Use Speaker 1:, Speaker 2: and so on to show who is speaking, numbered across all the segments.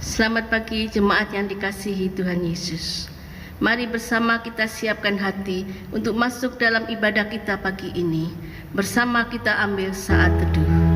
Speaker 1: Selamat pagi jemaat yang dikasihi Tuhan Yesus. Mari bersama kita siapkan hati untuk masuk dalam ibadah kita pagi ini. Bersama kita ambil saat teduh.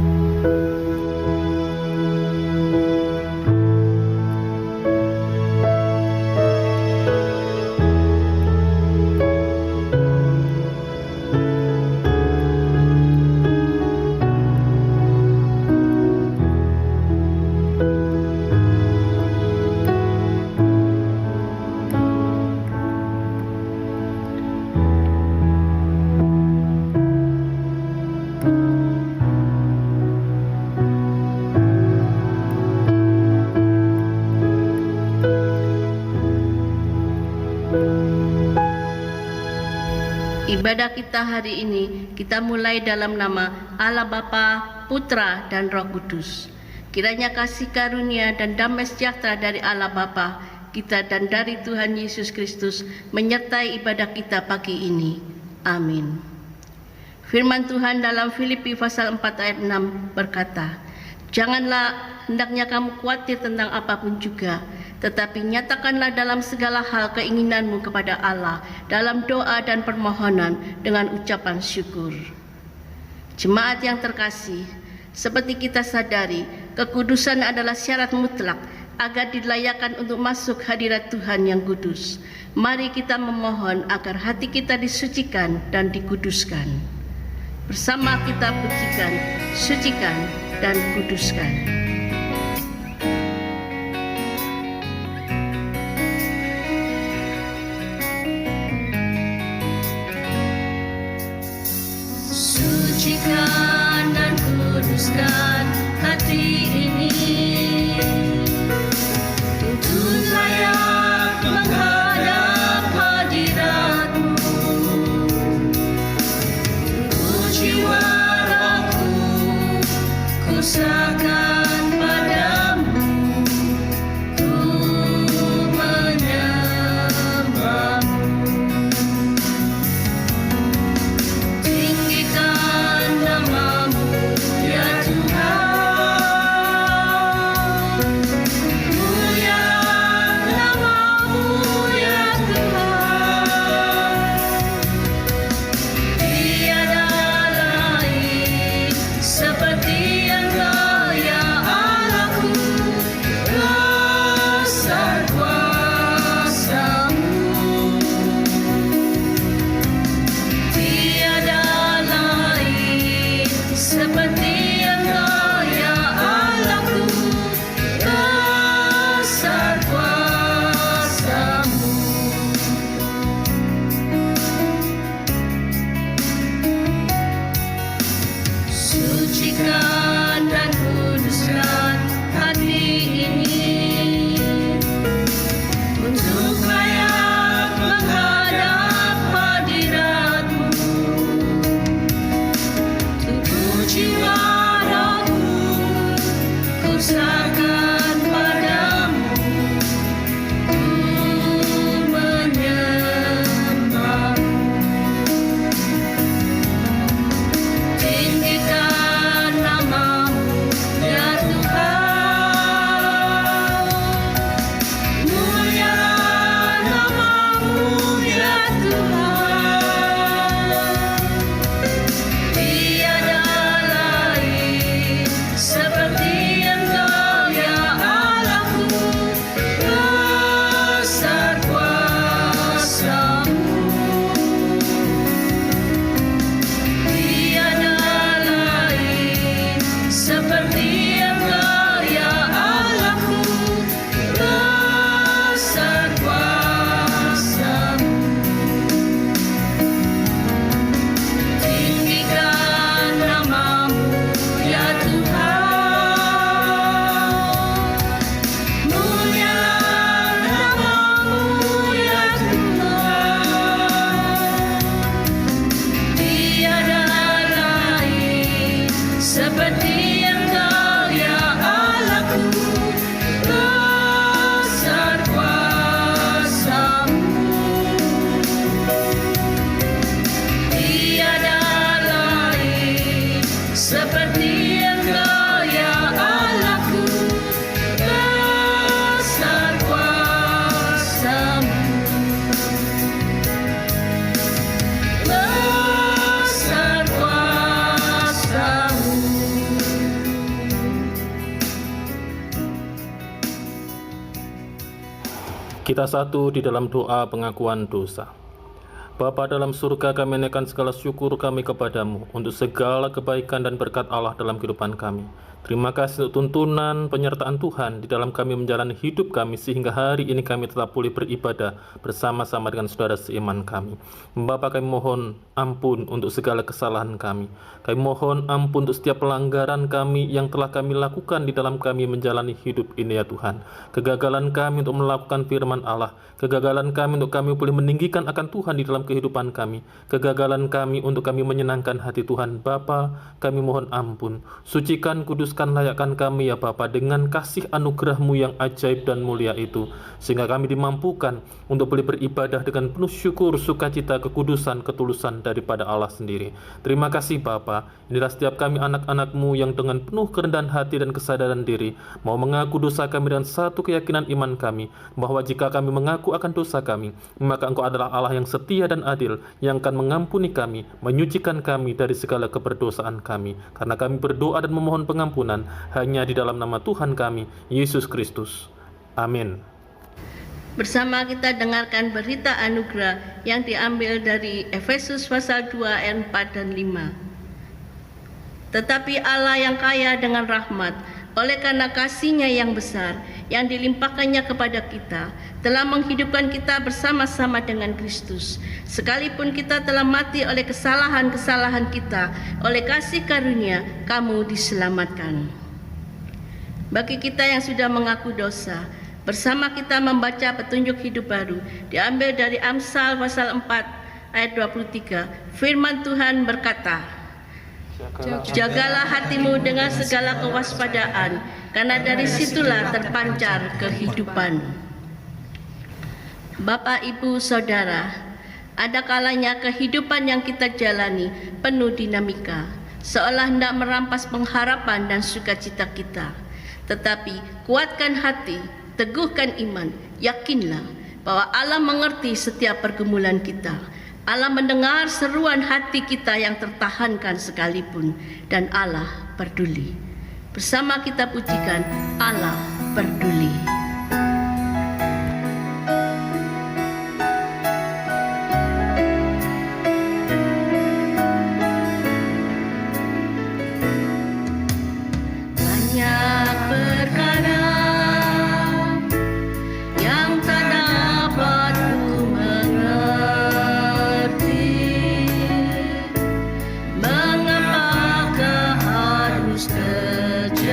Speaker 1: Ibadah kita hari ini kita mulai dalam nama Allah Bapa, Putra, dan Roh Kudus. Kiranya kasih karunia dan damai sejahtera dari Allah Bapa kita dan dari Tuhan Yesus Kristus menyertai ibadah kita pagi ini. Amin. Firman Tuhan dalam Filipi pasal 4 ayat 6 berkata, "Janganlah hendaknya kamu khawatir tentang apapun juga, tetapi nyatakanlah dalam segala hal keinginanmu kepada Allah dalam doa dan permohonan dengan ucapan syukur." Jemaat yang terkasih, seperti kita sadari, kekudusan adalah syarat mutlak agar dilayakan untuk masuk hadirat Tuhan yang kudus. Mari kita memohon agar hati kita disucikan dan dikuduskan. Bersama kita pujikan, sucikan, dan kuduskan.
Speaker 2: Sucikan dan kuduskan hati ini untuk layak menghadap hadirat-Mu. Untuk jiwa rohku ku serahkan
Speaker 3: Kita satu di dalam doa pengakuan dosa. Bapa dalam surga, kami menaikkan segala syukur kami kepadamu untuk segala kebaikan dan berkat Allah dalam kehidupan kami. Terima kasih untuk tuntunan penyertaan Tuhan di dalam kami menjalani hidup kami sehingga hari ini kami tetap boleh beribadah bersama-sama dengan saudara seiman kami. Bapa, kami mohon ampun untuk segala kesalahan kami. Kami mohon ampun untuk setiap pelanggaran kami yang telah kami lakukan di dalam kami menjalani hidup ini ya Tuhan. Kegagalan kami untuk melakukan firman Allah, kegagalan kami untuk kami boleh meninggikan akan Tuhan di dalam kehidupan kami, kegagalan kami untuk kami menyenangkan hati Tuhan. Bapa, kami mohon ampun. Sucikan, kuduskan, layakkan kami ya Bapa dengan kasih anugerah-Mu yang ajaib dan mulia itu, sehingga kami dimampukan untuk boleh beribadah dengan penuh syukur, sukacita, kekudusan, ketulusan daripada Allah sendiri. Terima kasih Bapa. Inilah setiap kami anak-anak-Mu yang dengan penuh kerendahan hati dan kesadaran diri mau mengaku dosa kami dengan satu keyakinan iman kami, bahwa jika kami mengaku akan dosa kami, maka Engkau adalah Allah yang setia dan adil, yang akan mengampuni kami, menyucikan kami dari segala keberdosaan kami. Karena kami berdoa dan memohon pengampunan hanya di dalam nama Tuhan kami, Yesus Kristus. Amin.
Speaker 1: Bersama kita dengarkan berita anugerah yang diambil dari Efesus pasal 2 ayat 4 dan 5. Tetapi Allah yang kaya dengan rahmat, oleh karena kasih-Nya yang besar yang dilimpahkannya kepada kita, telah menghidupkan kita bersama-sama dengan Kristus. Sekalipun kita telah mati oleh kesalahan-kesalahan kita, oleh kasih karunia kamu diselamatkan. Bagi kita yang sudah mengaku dosa, bersama kita membaca petunjuk hidup baru, diambil dari Amsal pasal 4 ayat 23. Firman Tuhan berkata, jagalah hatimu dengan segala kewaspadaan, karena dari situlah terpancar kehidupan. Bapak, Ibu, Saudara, ada kalanya kehidupan yang kita jalani penuh dinamika, seolah hendak merampas pengharapan dan sukacita kita. Tetapi kuatkan hati, teguhkan iman, yakinlah bahwa Allah mengerti setiap pergumulan kita. Allah mendengar seruan hati kita yang tertahankan sekalipun, dan Allah peduli. Bersama kita pujikan Allah peduli. Banyak perkara yang tak dapat ku mengerti, mengapakah harus terjadi,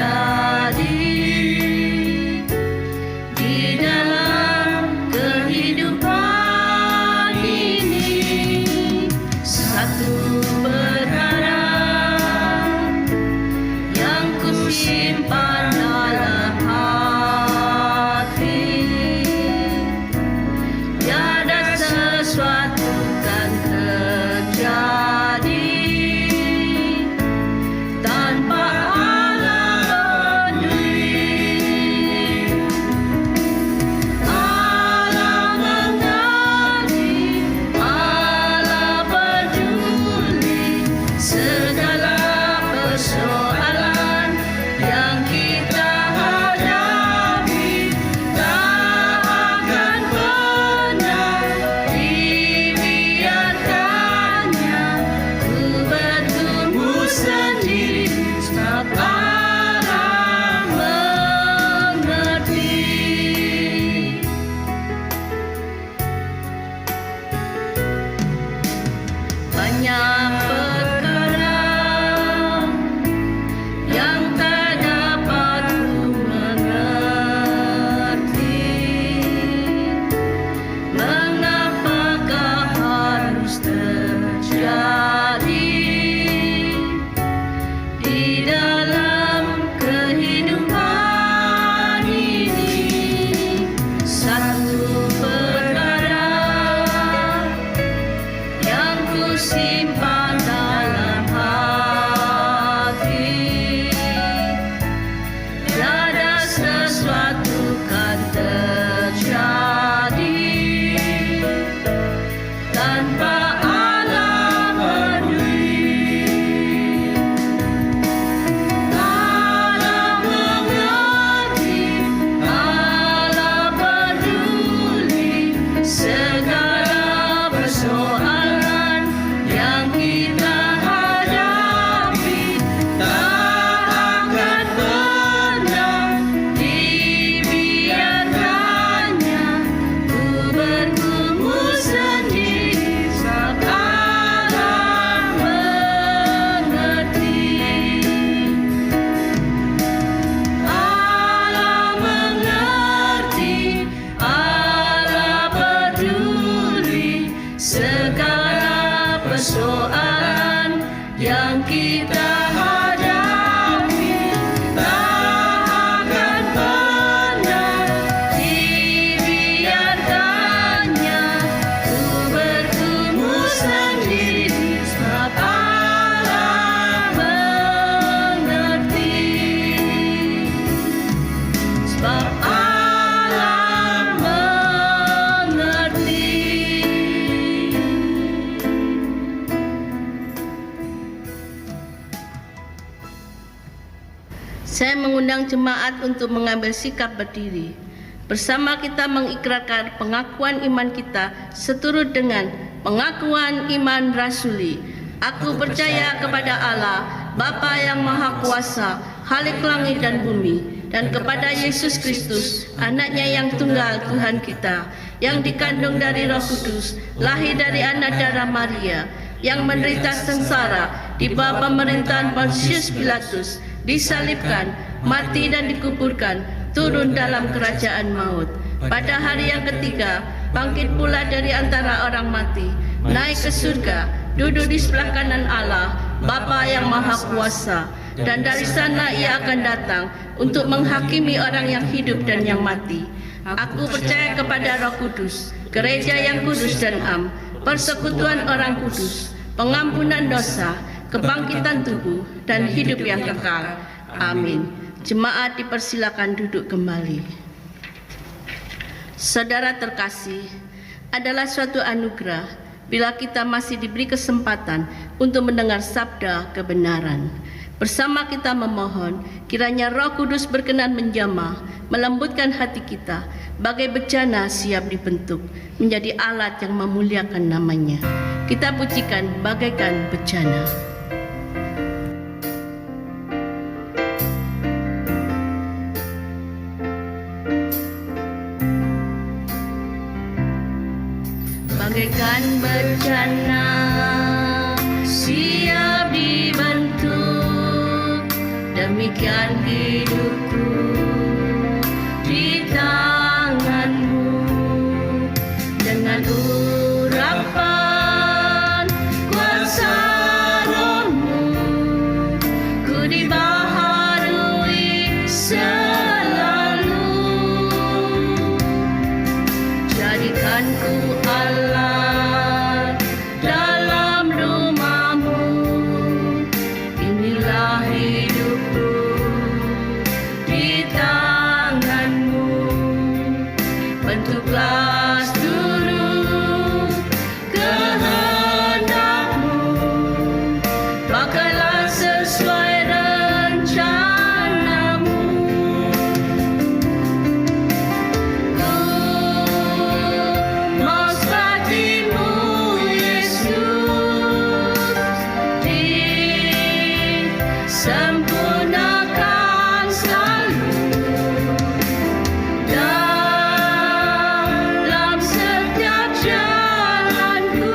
Speaker 2: Bapa yang mengerti.
Speaker 1: Saya mengundang jemaat untuk mengambil sikap berdiri. Bersama kita mengikrarkan pengakuan iman kita seturut dengan pengakuan iman rasuli. Aku percaya kepada Allah, Bapa yang Maha Kuasa, Khalik langit dan bumi, dan kepada Yesus Kristus, anaknya yang tunggal Tuhan kita, yang dikandung dari Roh Kudus, lahir dari anak darah Maria, yang menderita sengsara di bawah pemerintahan Pontius Pilatus, disalibkan, mati dan dikuburkan, turun dalam kerajaan maut. Pada hari yang ketiga, bangkit pula dari antara orang mati, naik ke surga, duduk di sebelah kanan Allah, Bapa yang Maha Kuasa, dan dari sana ia akan datang untuk menghakimi orang yang hidup dan yang mati. Aku percaya kepada Roh Kudus, gereja yang kudus dan am, persekutuan orang kudus, pengampunan dosa, kebangkitan tubuh, dan hidup yang kekal. Amin. Jemaat dipersilakan duduk kembali. Saudara terkasih, adalah suatu anugerah bila kita masih diberi kesempatan untuk mendengar sabda kebenaran. Bersama kita memohon, kiranya Roh Kudus berkenan menjamah, melembutkan hati kita, bagai bejana siap dibentuk, menjadi alat yang memuliakan namanya. Kita pujikan bagaikan bejana.
Speaker 2: Bagaikan bejana siap dibentuk, demikian hidupku di tanganmu. Dengan urapan kuasa Roh-Mu, ku dibaharui selalu. Jadikanku Allah dalam rumah-Mu, inilah hidupku di tangan-Mu. Bentuklah seluruh kehendak-Mu, pakailah sesuai rencana-Mu. Ku mau seperti-Mu, Yesus, disempurnakan selalu dalam setiap jalanku,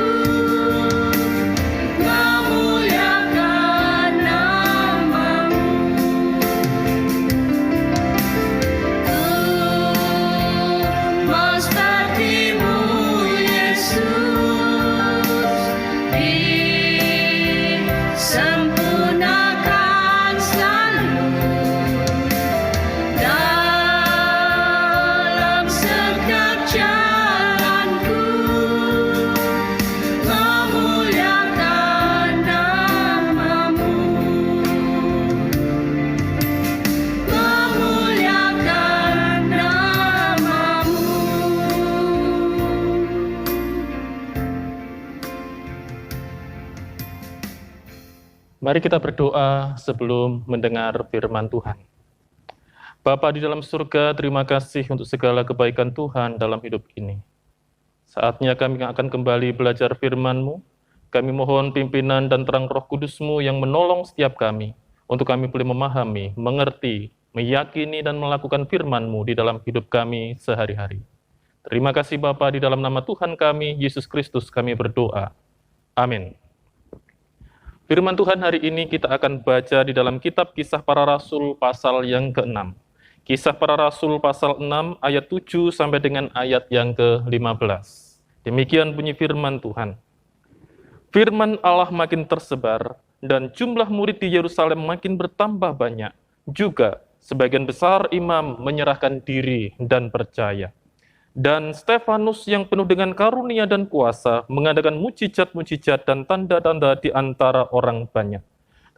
Speaker 2: memuliakan nama-Mu. Ku mau seperti-Mu, Yesus, disempurnakan selalu dalam setiap jalanku, memuliakan nama-Mu, memuliakan nama-Mu.
Speaker 3: Mari kita berdoa sebelum mendengar firman Tuhan. Bapa di dalam surga, terima kasih untuk segala kebaikan Tuhan dalam hidup ini. Saatnya kami akan kembali belajar firman-Mu. Kami mohon pimpinan dan terang Roh Kudus-Mu yang menolong setiap kami, untuk kami boleh memahami, mengerti, meyakini, dan melakukan firman-Mu di dalam hidup kami sehari-hari. Terima kasih Bapa, di dalam nama Tuhan kami, Yesus Kristus, kami berdoa. Amin. Firman Tuhan hari ini kita akan baca di dalam kitab Kisah Para Rasul pasal yang ke-6. Kisah Para Rasul pasal 6 ayat 7 sampai dengan ayat yang ke-15. Demikian bunyi firman Tuhan. Firman Allah makin tersebar dan jumlah murid di Yerusalem makin bertambah banyak. Juga sebagian besar imam menyerahkan diri dan percaya. Dan Stefanus yang penuh dengan karunia dan kuasa mengadakan mujizat-mujizat dan tanda-tanda di antara orang banyak.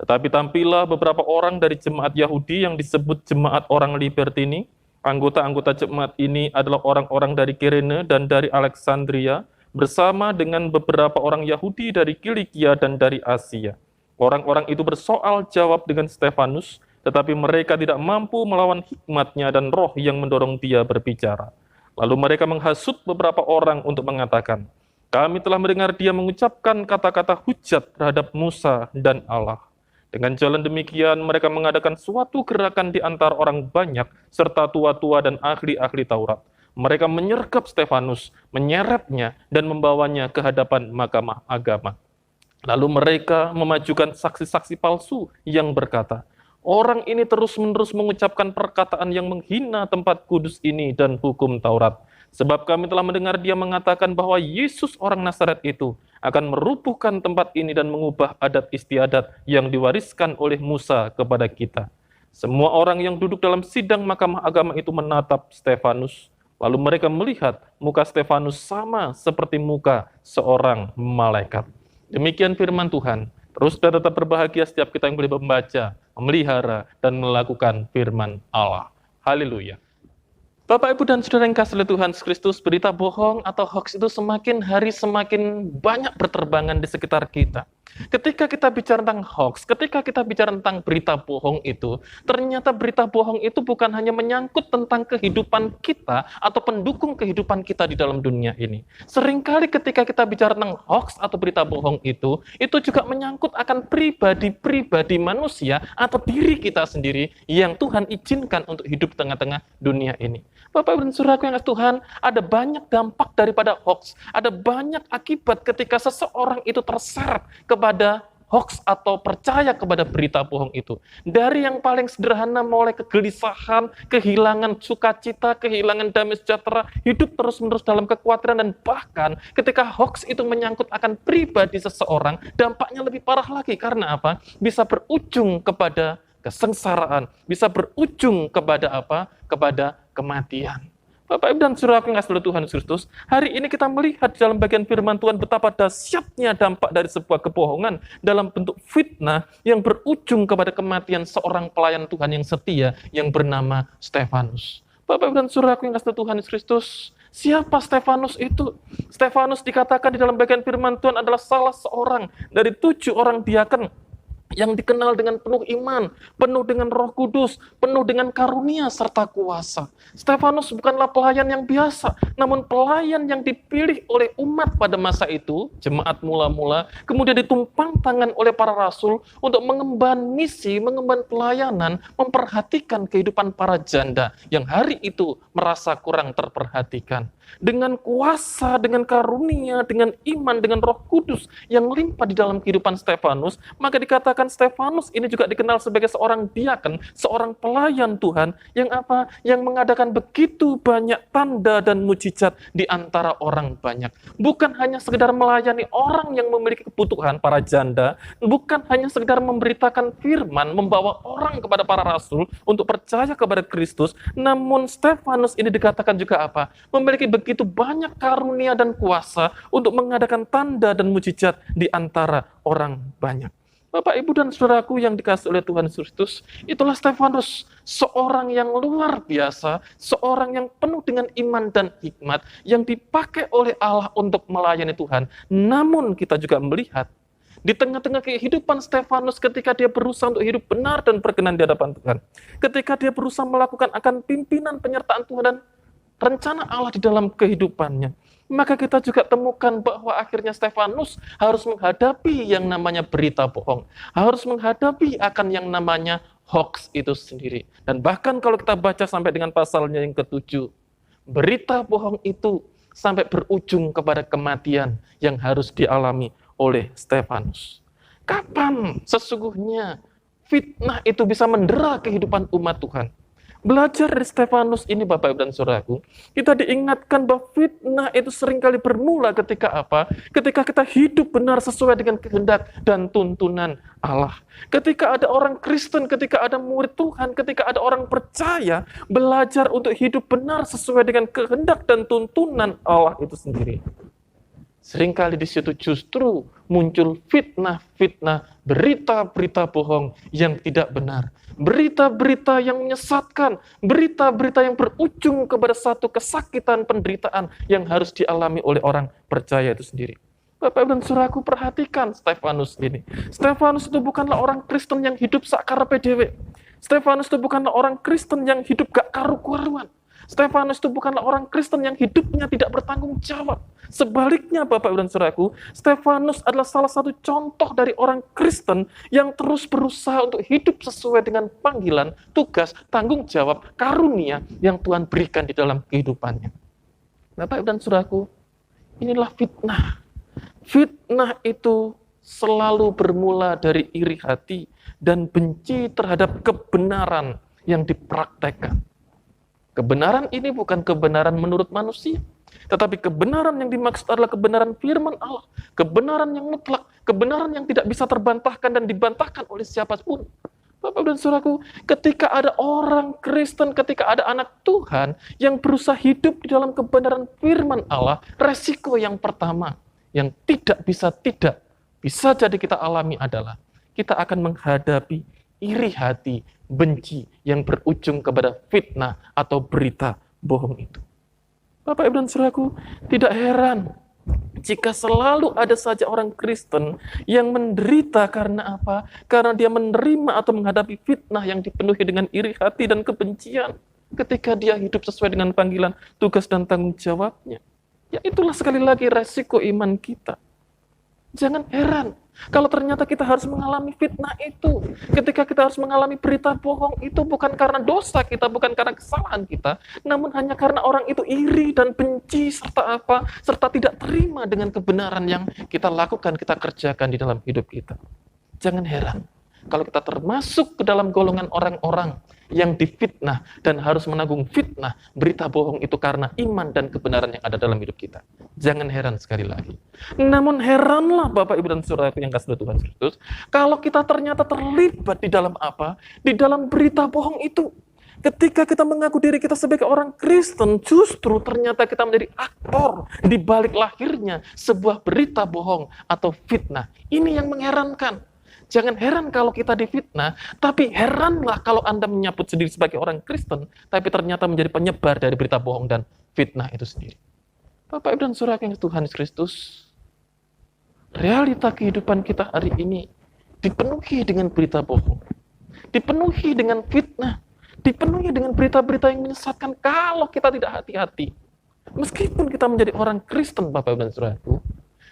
Speaker 3: Tetapi tampillah beberapa orang dari jemaat Yahudi yang disebut jemaat orang Libertini, Anggota-anggota jemaat ini adalah orang-orang dari Kirene dan dari Alexandria, bersama dengan beberapa orang Yahudi dari Kilikia dan dari Asia. Orang-orang itu bersoal jawab dengan Stefanus, tetapi mereka tidak mampu melawan hikmatnya dan roh yang mendorong dia berbicara. Lalu mereka menghasut beberapa orang untuk mengatakan, kami telah mendengar dia mengucapkan kata-kata hujat terhadap Musa dan Allah. Dengan jalan demikian, mereka mengadakan suatu gerakan di antara orang banyak, serta tua-tua dan ahli-ahli Taurat. Mereka menyergap Stefanus, menyeretnya, dan membawanya ke hadapan mahkamah agama. Lalu mereka memajukan saksi-saksi palsu yang berkata, orang ini terus-menerus mengucapkan perkataan yang menghina tempat kudus ini dan hukum Taurat. Sebab kami telah mendengar dia mengatakan bahwa Yesus orang Nazaret itu akan merubuhkan tempat ini dan mengubah adat istiadat yang diwariskan oleh Musa kepada kita. Semua orang yang duduk dalam sidang mahkamah agama itu menatap Stefanus. Lalu mereka melihat muka Stefanus sama seperti muka seorang malaikat. Demikian firman Tuhan. Terus dan tetap berbahagia setiap kita yang boleh membaca, memelihara, dan melakukan firman Allah. Haleluya. Bapak, Ibu, dan Saudara yang kasih oleh Tuhan Yesus Kristus, berita bohong atau hoax itu semakin hari semakin banyak berterbangan di sekitar kita. Ketika kita bicara tentang hoax, ketika kita bicara tentang berita bohong itu, ternyata berita bohong itu bukan hanya menyangkut tentang kehidupan kita atau pendukung kehidupan kita di dalam dunia ini. Seringkali ketika kita bicara tentang hoax atau berita bohong itu juga menyangkut akan pribadi-pribadi manusia atau diri kita sendiri yang Tuhan izinkan untuk hidup di tengah-tengah dunia ini. Bapak Ibu dan Saudaraku yang Tuhan, ada banyak dampak daripada hoax, ada banyak akibat ketika seseorang itu terseret kepada hoax atau percaya kepada berita bohong itu. Dari yang paling sederhana mulai kegelisahan, kehilangan sukacita, kehilangan damai sejahtera, hidup terus-menerus dalam kekhawatiran, dan bahkan ketika hoax itu menyangkut akan pribadi seseorang, dampaknya lebih parah lagi. Karena apa? Bisa berujung kepada kesengsaraan, bisa berujung kepada apa? Kepada kematian. Bapak, Ibu, dan Saudara yang kasih oleh Tuhan Yesus Kristus, hari ini kita melihat dalam bagian firman Tuhan betapa dahsyatnya dampak dari sebuah kebohongan dalam bentuk fitnah yang berujung kepada kematian seorang pelayan Tuhan yang setia yang bernama Stefanus. Bapak, Ibu, dan Saudara yang kasih oleh Tuhan Yesus Kristus, siapa Stefanus itu? Stefanus dikatakan di dalam bagian firman Tuhan adalah salah seorang dari 7 orang diaken yang dikenal dengan penuh iman, penuh dengan Roh Kudus, penuh dengan karunia serta kuasa. Stefanus bukanlah pelayan yang biasa, namun pelayan yang dipilih oleh umat pada masa itu, jemaat mula-mula, kemudian ditumpang tangan oleh para rasul untuk mengemban misi, mengemban pelayanan, memperhatikan kehidupan para janda yang hari itu merasa kurang terperhatikan. Dengan kuasa, dengan karunia, dengan iman, dengan Roh Kudus yang limpah di dalam kehidupan Stefanus, maka dikatakan Stefanus ini juga dikenal sebagai seorang diaken, seorang pelayan Tuhan yang apa? Yang mengadakan begitu banyak tanda dan mujizat di antara orang banyak. Bukan hanya sekedar melayani orang yang memiliki kebutuhan, para janda, bukan hanya sekedar memberitakan firman, membawa orang kepada para rasul untuk percaya kepada Kristus, namun Stefanus ini dikatakan juga apa? Memiliki begitu banyak karunia dan kuasa untuk mengadakan tanda dan mujizat di antara orang banyak. Bapak, Ibu, dan Saudaraku yang dikasihi oleh Tuhan Yesus Kristus, itulah Stefanus, seorang yang luar biasa, seorang yang penuh dengan iman dan hikmat, yang dipakai oleh Allah untuk melayani Tuhan. Namun kita juga melihat, di tengah-tengah kehidupan Stefanus ketika dia berusaha untuk hidup benar dan berkenan di hadapan Tuhan, ketika dia berusaha melakukan akan pimpinan penyertaan Tuhan dan rencana Allah di dalam kehidupannya, maka kita juga temukan bahwa akhirnya Stefanus harus menghadapi yang namanya berita bohong, harus menghadapi akan yang namanya hoax itu sendiri. Dan bahkan kalau kita baca sampai dengan pasalnya yang ke-7, berita bohong itu sampai berujung kepada kematian yang harus dialami oleh Stefanus. Kapan sesungguhnya fitnah itu bisa mendera kehidupan umat Tuhan? Belajar dari Stefanus ini, Bapak, Ibu, dan Saudaraku, kita diingatkan bahwa fitnah itu seringkali bermula ketika apa? Ketika kita hidup benar sesuai dengan kehendak dan tuntunan Allah. Ketika ada orang Kristen, ketika ada murid Tuhan, ketika ada orang percaya, belajar untuk hidup benar sesuai dengan kehendak dan tuntunan Allah itu sendiri. Seringkali di situ justru muncul fitnah-fitnah, berita-berita bohong yang tidak benar. berita-berita yang menyesatkan, berita-berita yang berujung kepada satu kesakitan, penderitaan yang harus dialami oleh orang percaya itu sendiri. Bapak Ibu dan Saudaraku, perhatikan Stefanus ini. Stefanus itu bukanlah orang Kristen yang hidup sakar PDW. Stefanus itu bukanlah orang Kristen yang hidup gak karu-karuan. Stefanus itu bukanlah orang Kristen yang hidupnya tidak bertanggung jawab. Sebaliknya Bapak Ibu dan Saudaraku, Stefanus adalah salah satu contoh dari orang Kristen yang terus berusaha untuk hidup sesuai dengan panggilan, tugas, tanggung jawab, karunia yang Tuhan berikan di dalam kehidupannya. Bapak Ibu dan Saudaraku, inilah fitnah. Fitnah itu selalu bermula dari iri hati dan benci terhadap kebenaran yang dipraktekkan. Kebenaran ini bukan kebenaran menurut manusia, tetapi kebenaran yang dimaksud adalah kebenaran firman Allah, kebenaran yang mutlak, kebenaran yang tidak bisa terbantahkan dan dibantahkan oleh siapapun. Bapak dan Saudaraku, ketika ada orang Kristen, ketika ada anak Tuhan yang berusaha hidup di dalam kebenaran firman Allah, resiko yang pertama yang tidak bisa jadi kita alami adalah kita akan menghadapi iri hati, benci yang berujung kepada fitnah atau berita bohong itu. Bapak Ibu dan Saudaraku, tidak heran jika selalu ada saja orang Kristen yang menderita karena apa? Karena dia menerima atau menghadapi fitnah yang dipenuhi dengan iri hati dan kebencian ketika dia hidup sesuai dengan panggilan, tugas, dan tanggung jawabnya. Ya itulah sekali lagi resiko iman kita. Jangan heran kalau ternyata kita harus mengalami fitnah itu. Ketika kita harus mengalami berita bohong itu bukan karena dosa kita, bukan karena kesalahan kita, namun hanya karena orang itu iri dan benci serta tidak terima dengan kebenaran yang kita lakukan, kita kerjakan di dalam hidup kita. Jangan heran kalau kita termasuk ke dalam golongan orang-orang yang difitnah dan harus menanggung fitnah, berita bohong itu karena iman dan kebenaran yang ada dalam hidup kita. Jangan heran sekali lagi. Namun heranlah Bapak Ibu dan Saudara yang kasih Tuhan Kristus, kalau kita ternyata terlibat di dalam apa? Di dalam berita bohong itu. Ketika kita mengaku diri kita sebagai orang Kristen, justru ternyata kita menjadi aktor di balik lahirnya sebuah berita bohong atau fitnah. Ini yang mengherankan. Jangan heran kalau kita difitnah, tapi heranlah kalau Anda menyebut sendiri sebagai orang Kristen, tapi ternyata menjadi penyebar dari berita bohong dan fitnah itu sendiri. Bapak Ibu dan Saudara yang Tuhan Kristus, realita kehidupan kita hari ini dipenuhi dengan berita bohong, dipenuhi dengan fitnah, dipenuhi dengan berita-berita yang menyesatkan kalau kita tidak hati-hati. Meskipun kita menjadi orang Kristen, Bapak Ibu dan Saudaraku,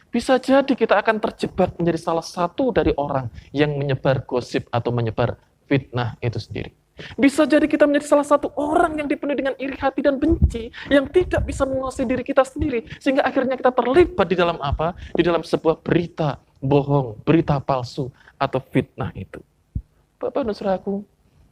Speaker 3: bisa jadi kita akan terjebak menjadi salah satu dari orang yang menyebar gosip atau menyebar fitnah itu sendiri. Bisa jadi kita menjadi salah satu orang yang dipenuhi dengan iri hati dan benci, yang tidak bisa menguasai diri kita sendiri, sehingga akhirnya kita terlibat di dalam apa? Di dalam sebuah berita bohong, berita palsu, atau fitnah itu. Bapak dan Saudaraku,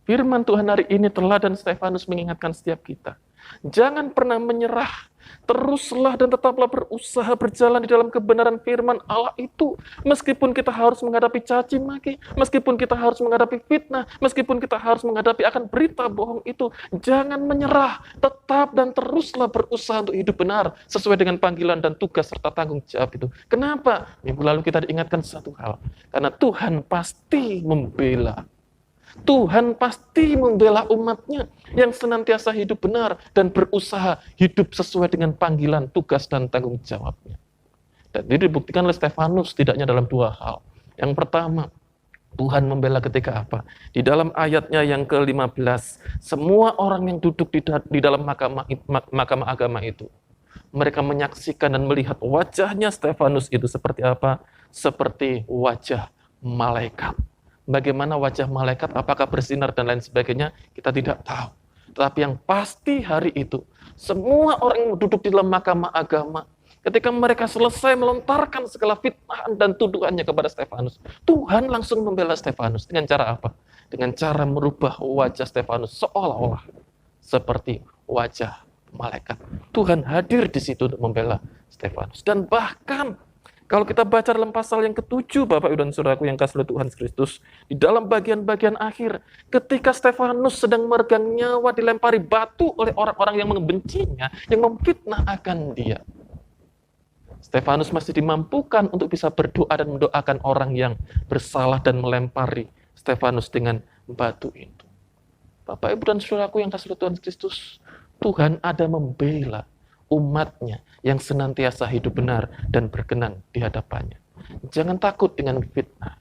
Speaker 3: firman Tuhan hari ini teladan Stefanus mengingatkan setiap kita. Jangan pernah menyerah, teruslah dan tetaplah berusaha berjalan di dalam kebenaran firman Allah itu. Meskipun kita harus menghadapi caci maki, meskipun kita harus menghadapi fitnah, meskipun kita harus menghadapi akan berita bohong itu, jangan menyerah, tetap dan teruslah berusaha untuk hidup benar sesuai dengan panggilan dan tugas serta tanggung jawab itu. Kenapa? Minggu lalu kita diingatkan satu hal, karena Tuhan pasti membela. Tuhan pasti membela umatnya yang senantiasa hidup benar dan berusaha hidup sesuai dengan panggilan, tugas, dan tanggung jawabnya. Dan ini dibuktikan oleh Stefanus tidaknya dalam dua hal. Yang pertama, Tuhan membela ketika apa? Di dalam ayatnya yang ke-15, semua orang yang duduk di dalam mahkamah agama itu, mereka menyaksikan dan melihat wajahnya Stefanus itu seperti apa? Seperti wajah malaikat. Bagaimana wajah malaikat, apakah bersinar dan lain sebagainya, kita tidak tahu. Tetapi yang pasti hari itu, semua orang yang duduk di dalam mahkamah agama, ketika mereka selesai melontarkan segala fitnahan dan tuduhannya kepada Stefanus, Tuhan langsung membela Stefanus. Dengan cara apa? Dengan cara merubah wajah Stefanus seolah-olah seperti wajah malaikat. Tuhan hadir di situ untuk membela Stefanus. Dan bahkan kalau kita baca dalam pasal yang ke-7, Bapak Ibu dan Saudaraku yang kasih oleh Tuhan Kristus, di dalam bagian-bagian akhir, ketika Stefanus sedang meregang nyawa dilempari batu oleh orang-orang yang membencinya, yang memfitnah akan dia, Stefanus masih dimampukan untuk bisa berdoa dan mendoakan orang yang bersalah dan melempari Stefanus dengan batu itu. Bapak, Ibu, dan saudaraku yang kasih Tuhan Kristus, Tuhan ada membela umatnya yang senantiasa hidup benar dan berkenan di hadapannya. Jangan takut dengan fitnah.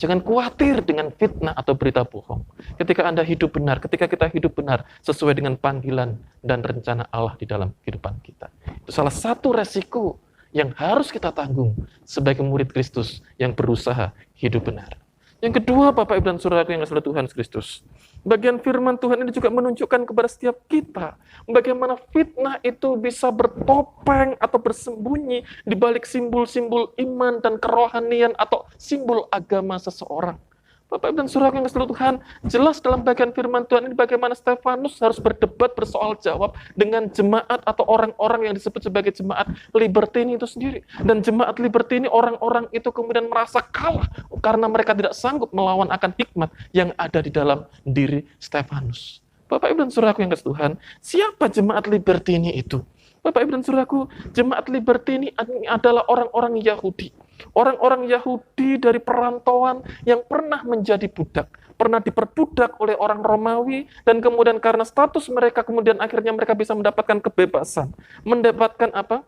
Speaker 3: Jangan khawatir dengan fitnah atau berita bohong. Ketika Anda hidup benar, ketika kita hidup benar sesuai dengan panggilan dan rencana Allah di dalam kehidupan kita. Itu salah satu resiko yang harus kita tanggung sebagai murid Kristus yang berusaha hidup benar. Yang kedua, Bapak, Ibu, dan saudaraku yang kasih Tuhan Kristus, bagian firman Tuhan ini juga menunjukkan kepada setiap kita bagaimana fitnah itu bisa bertopeng atau bersembunyi di balik simbol-simbol iman dan kerohanian atau simbol agama seseorang. Bapak, Ibu, dan saudara yang kasih Tuhan, jelas dalam bagian firman Tuhan ini bagaimana Stefanus harus berdebat bersoal jawab dengan jemaat atau orang-orang yang disebut sebagai jemaat Libertini itu sendiri. Dan jemaat Libertini, orang-orang itu kemudian merasa kalah karena mereka tidak sanggup melawan akan hikmat yang ada di dalam diri Stefanus. Bapak, Ibu, dan saudaraku yang kasih Tuhan, siapa jemaat Libertini itu? Bapak, Ibu, dan saudaraku, jemaat Libertini adalah orang-orang Yahudi. Orang-orang Yahudi dari perantauan yang pernah menjadi budak, pernah diperbudak oleh orang Romawi, dan kemudian karena status mereka, kemudian akhirnya mereka bisa mendapatkan kebebasan. Mendapatkan apa?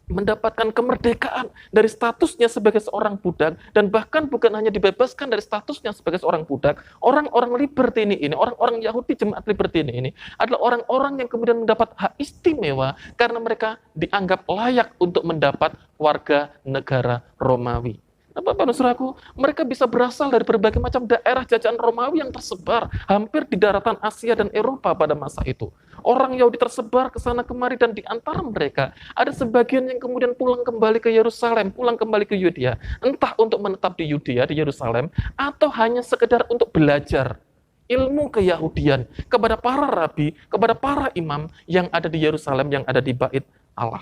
Speaker 3: Mendapatkan kemerdekaan dari statusnya sebagai seorang budak, dan bahkan bukan hanya dibebaskan dari statusnya sebagai seorang budak, orang-orang Libertini ini, orang-orang Yahudi jemaat Libertini ini adalah orang-orang yang kemudian mendapat hak istimewa karena mereka dianggap layak untuk mendapat warga negara Romawi. Nah, Bapak dan Saudaraku, mereka bisa berasal dari berbagai macam daerah jajahan Romawi yang tersebar hampir di daratan Asia dan Eropa pada masa itu. Orang Yahudi tersebar ke sana kemari, dan di antara mereka ada sebagian yang kemudian pulang kembali ke Yerusalem, pulang kembali ke Yudea, entah untuk menetap di Yudea, di Yerusalem, atau hanya sekedar untuk belajar ilmu keyahudian kepada para rabi, kepada para imam yang ada di Yerusalem, yang ada di Bait Allah.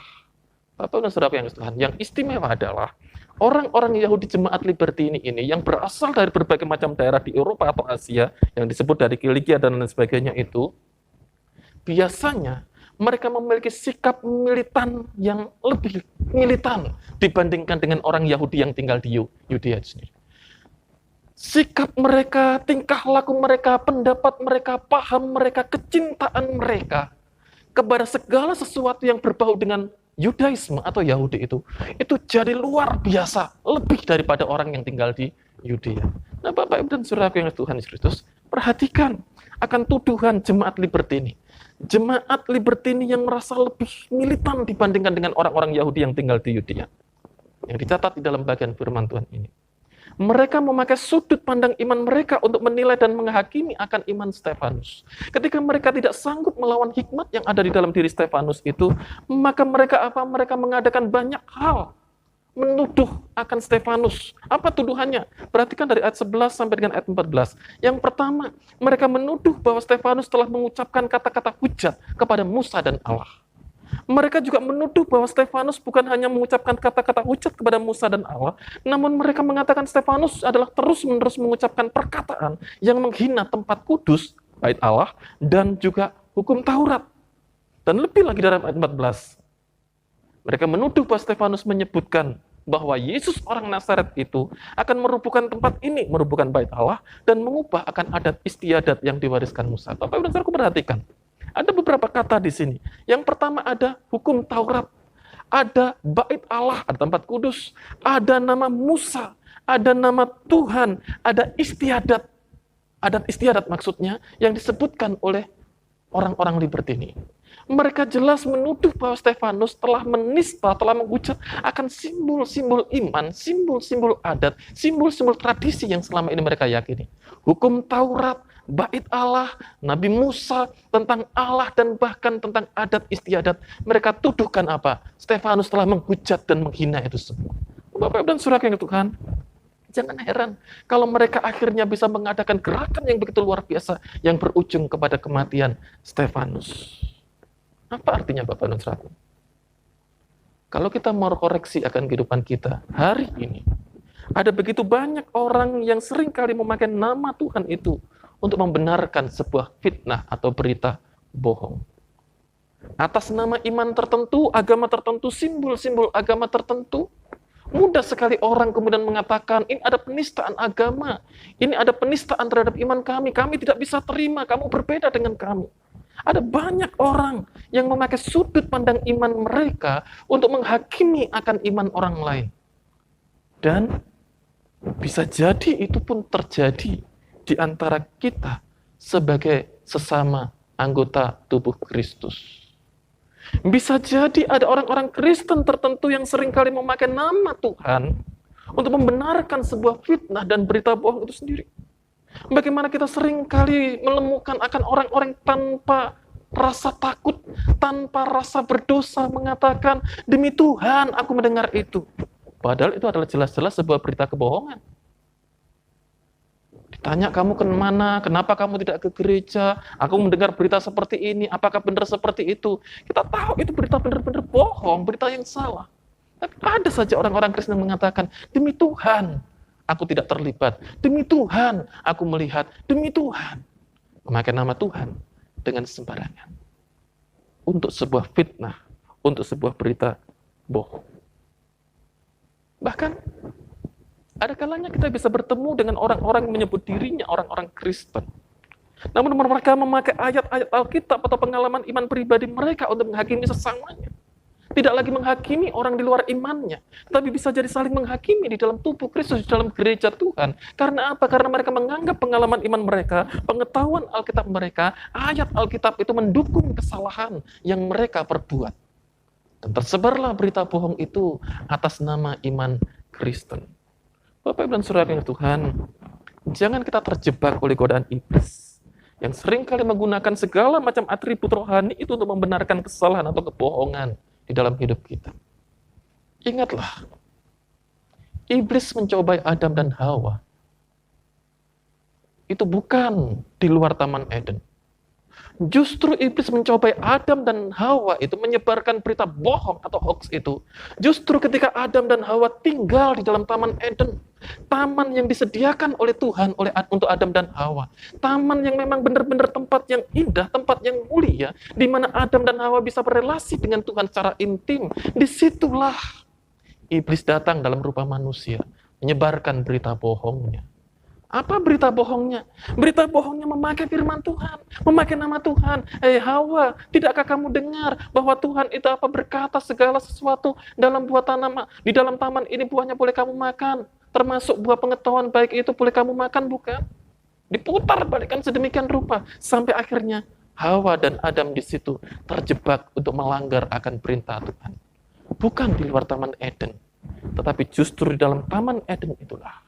Speaker 3: Bapak dan Saudara yang Tuhan, yang istimewa adalah orang-orang Yahudi jemaat Libertini ini yang berasal dari berbagai macam daerah di Eropa atau Asia, yang disebut dari Kilikia dan lain sebagainya itu, biasanya mereka memiliki sikap militan yang lebih militan dibandingkan dengan orang Yahudi yang tinggal di Yudea sendiri. Sikap mereka, tingkah laku mereka, pendapat mereka, paham mereka, kecintaan mereka kepada segala sesuatu yang berbau dengan Yudaisme atau Yahudi itu jadi luar biasa, lebih daripada orang yang tinggal di Yudea. Nah, Bapak, Ibu, dan Saudara yang Tuhan Yesus Kristus, perhatikan akan tuduhan jemaat Libertini. Jemaat Libertini yang merasa lebih militan dibandingkan dengan orang-orang Yahudi yang tinggal di Yudea. Yang dicatat di dalam bagian firman Tuhan ini. Mereka memakai sudut pandang iman mereka untuk menilai dan menghakimi akan iman Stefanus. Ketika mereka tidak sanggup melawan hikmat yang ada di dalam diri Stefanus itu, maka mereka apa? Mereka mengadakan banyak hal menuduh akan Stefanus. Apa tuduhannya? Perhatikan dari ayat 11 sampai dengan ayat 14. Yang pertama, mereka menuduh bahwa Stefanus telah mengucapkan kata-kata hujat kepada Musa dan Allah. Mereka juga menuduh bahwa Stefanus bukan hanya mengucapkan kata-kata hujat kepada Musa dan Allah, namun mereka mengatakan Stefanus adalah terus-menerus mengucapkan perkataan yang menghina tempat kudus, bait Allah, dan juga hukum Taurat. Dan lebih lagi dalam ayat 14, mereka menuduh bahwa Stefanus menyebutkan bahwa Yesus orang Nazaret itu akan merubuhkan tempat ini, merubuhkan bait Allah, dan mengubah akan adat istiadat yang diwariskan Musa. Bapak dan Saudara, perhatikan. Ada beberapa kata di sini. Yang pertama ada hukum Taurat, ada bait Allah, ada tempat kudus, ada nama Musa, ada nama Tuhan, ada istiadat. Adat istiadat maksudnya yang disebutkan oleh orang-orang Libertini. Mereka jelas menuduh bahwa Stefanus telah menista, telah menghujat akan simbol-simbol iman, simbol-simbol adat, simbol-simbol tradisi yang selama ini mereka yakini. Hukum Taurat, bait Allah, Nabi Musa, tentang Allah, dan bahkan tentang adat istiadat. Mereka tuduhkan apa? Stefanus telah menghujat dan menghina itu semua. Bapak dan Saudara yang Tuhan, jangan heran kalau mereka akhirnya bisa mengadakan gerakan yang begitu luar biasa yang berujung kepada kematian Stefanus. Apa artinya Bapak dan Saudara? Kalau kita mau koreksi akan kehidupan kita hari ini, ada begitu banyak orang yang sering kali memakai nama Tuhan itu untuk membenarkan sebuah fitnah atau berita bohong. Atas nama iman tertentu, agama tertentu, simbol-simbol agama tertentu, Mudah sekali orang kemudian mengatakan, ini ada penistaan agama, ini ada penistaan terhadap iman kami tidak bisa terima, kamu berbeda dengan kami. Ada banyak orang yang memakai sudut pandang iman mereka untuk menghakimi akan iman orang lain. Dan bisa jadi itu pun terjadi di antara kita sebagai sesama anggota tubuh Kristus. Bisa jadi ada orang-orang Kristen tertentu yang seringkali memakai nama Tuhan untuk membenarkan sebuah fitnah dan berita bohong itu sendiri. Bagaimana kita seringkali menemukan akan orang-orang tanpa rasa takut, tanpa rasa berdosa mengatakan, demi Tuhan aku mendengar itu. Padahal itu adalah jelas-jelas sebuah berita kebohongan. Ditanya, kamu kemana? Kenapa kamu tidak ke gereja? Aku mendengar berita seperti ini. Apakah benar seperti itu? Kita tahu itu berita benar-benar bohong, berita yang salah. Tapi ada saja orang-orang Kristen yang mengatakan, demi Tuhan, aku tidak terlibat. Demi Tuhan, aku melihat. Demi Tuhan. Memakai nama Tuhan dengan sembarangan. Untuk sebuah fitnah, untuk sebuah berita bohong. Bahkan, ada kalanya kita bisa bertemu dengan orang-orang yang menyebut dirinya orang-orang Kristen. Namun mereka memakai ayat-ayat Alkitab atau pengalaman iman pribadi mereka untuk menghakimi sesamanya. Tidak lagi menghakimi orang di luar imannya, tapi bisa jadi saling menghakimi di dalam tubuh Kristus, di dalam gereja Tuhan. Karena apa? Karena mereka menganggap pengalaman iman mereka, pengetahuan Alkitab mereka, ayat Alkitab itu mendukung kesalahan yang mereka perbuat. Dan tersebarlah berita bohong itu atas nama iman Kristen. Bapak Ibu dan Saudara yang Tuhan, jangan kita terjebak oleh godaan iblis yang seringkali menggunakan segala macam atribut rohani itu untuk membenarkan kesalahan atau kebohongan di dalam hidup kita. Ingatlah, iblis mencobai Adam dan Hawa. Itu bukan di luar Taman Eden. Justru iblis mencobai Adam dan Hawa itu menyebarkan berita bohong atau hoax itu. Justru ketika Adam dan Hawa tinggal di dalam Taman Eden, taman yang disediakan oleh Tuhan untuk Adam dan Hawa, taman yang memang benar-benar tempat yang indah, tempat yang mulia, di mana Adam dan Hawa bisa berelasi dengan Tuhan secara intim. Disitulah iblis datang dalam rupa manusia, menyebarkan berita bohongnya. Apa berita bohongnya? Berita bohongnya memakai firman Tuhan, memakai nama Tuhan. Hawa, tidakkah kamu dengar bahwa Tuhan itu berkata segala sesuatu dalam buah tanaman, di dalam taman ini buahnya boleh kamu makan, termasuk buah pengetahuan baik itu boleh kamu makan, bukan? Diputar balikkan sedemikian rupa sampai akhirnya Hawa dan Adam di situ terjebak untuk melanggar akan perintah Tuhan. Bukan di luar Taman Eden, tetapi justru di dalam Taman Eden itulah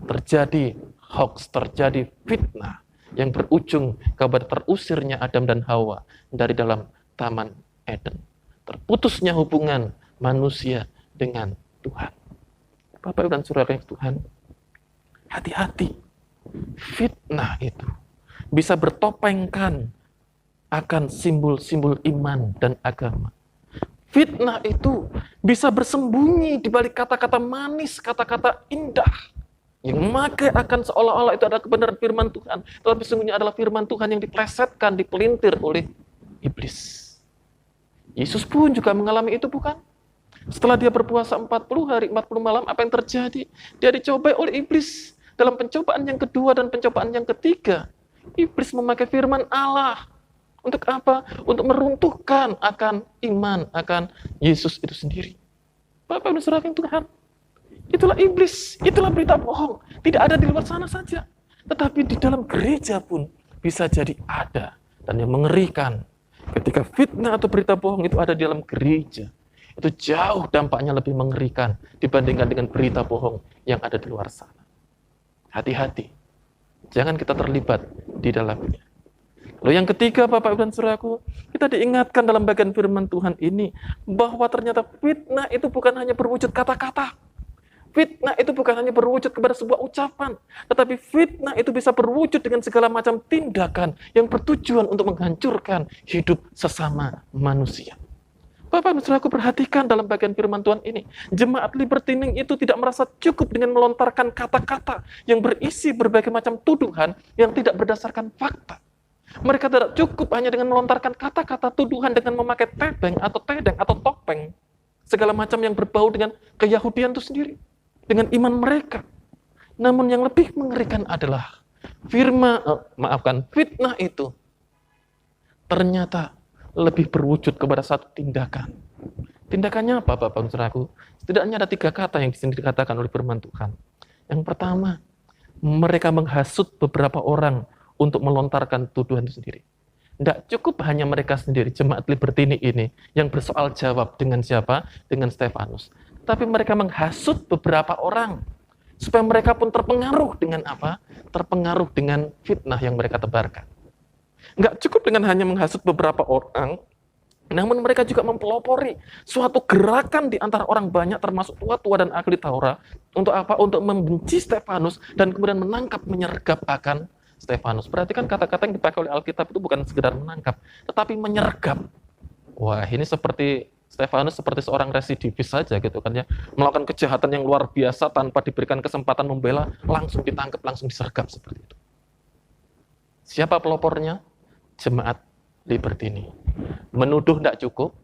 Speaker 3: terjadi hoax, terjadi fitnah yang berujung kepada terusirnya Adam dan Hawa dari dalam Taman Eden. Terputusnya hubungan manusia dengan Tuhan. Bapak dan Saudara yang Tuhan, hati-hati. Fitnah itu bisa bertopengkan akan simbol-simbol iman dan agama. Fitnah itu bisa bersembunyi di balik kata-kata manis, kata-kata indah, yang memakai akan seolah-olah itu adalah kebenaran firman Tuhan, tetapi sesungguhnya adalah firman Tuhan yang diplesetkan, dipelintir oleh iblis. Yesus pun juga mengalami itu, bukan? Setelah dia berpuasa 40 hari, 40 malam, apa yang terjadi? Dia dicobai oleh iblis dalam pencobaan yang kedua dan pencobaan yang ketiga. Iblis memakai firman Allah. Untuk apa? Untuk meruntuhkan akan iman, akan Yesus itu sendiri. Bapak dan Saudara yang Tuhan, itulah iblis, itulah berita bohong. Tidak ada di luar sana saja, tetapi di dalam gereja pun bisa jadi ada. Dan yang mengerikan, ketika fitnah atau berita bohong itu ada di dalam gereja, itu jauh dampaknya lebih mengerikan dibandingkan dengan berita bohong yang ada di luar sana. Hati-hati, jangan kita terlibat di dalamnya. Lalu yang ketiga, Bapak dan Saudaraku, kita diingatkan dalam bagian firman Tuhan ini bahwa ternyata fitnah itu bukan hanya berwujud kata-kata. Fitnah itu bukan hanya berwujud kepada sebuah ucapan, tetapi fitnah itu bisa berwujud dengan segala macam tindakan yang bertujuan untuk menghancurkan hidup sesama manusia. Bapak dan Saudaraku, perhatikan dalam bagian firman Tuhan ini, jemaat Libertining itu tidak merasa cukup dengan melontarkan kata-kata yang berisi berbagai macam tuduhan yang tidak berdasarkan fakta. Mereka tidak cukup hanya dengan melontarkan kata-kata tuduhan dengan memakai tedeng atau topeng segala macam yang berbau dengan keyahudian itu sendiri, dengan iman mereka. Namun yang lebih mengerikan adalah fitnah itu ternyata lebih berwujud kepada satu tindakan. Tindakannya apa, Bapak dan Saudaraku? Setidaknya ada 3 kata yang disini dikatakan oleh firman Tuhan. Yang pertama, mereka menghasut beberapa orang untuk melontarkan tuduhan itu sendiri. Tidak cukup hanya mereka sendiri, jemaat Libertini ini, yang bersoal jawab dengan siapa? Dengan Stefanus. Tapi mereka menghasut beberapa orang, supaya mereka pun terpengaruh dengan apa? Terpengaruh dengan fitnah yang mereka tebarkan. Nggak cukup dengan hanya menghasut beberapa orang, namun mereka juga mempelopori suatu gerakan di antara orang banyak, termasuk tua-tua dan ahli Taurat. Untuk apa? Untuk membenci Stefanus dan kemudian menangkap, menyergap akan Stefanus. Perhatikan kata-kata yang dipakai oleh Alkitab itu bukan sekedar menangkap, tetapi menyergap. Wah, ini seperti Stefanus seperti seorang residivis saja gitu kan ya. Melakukan kejahatan yang luar biasa tanpa diberikan kesempatan membela, langsung ditangkap, langsung disergap seperti itu. Siapa pelopornya? Jemaat Libertini. Menuduh tidak cukup,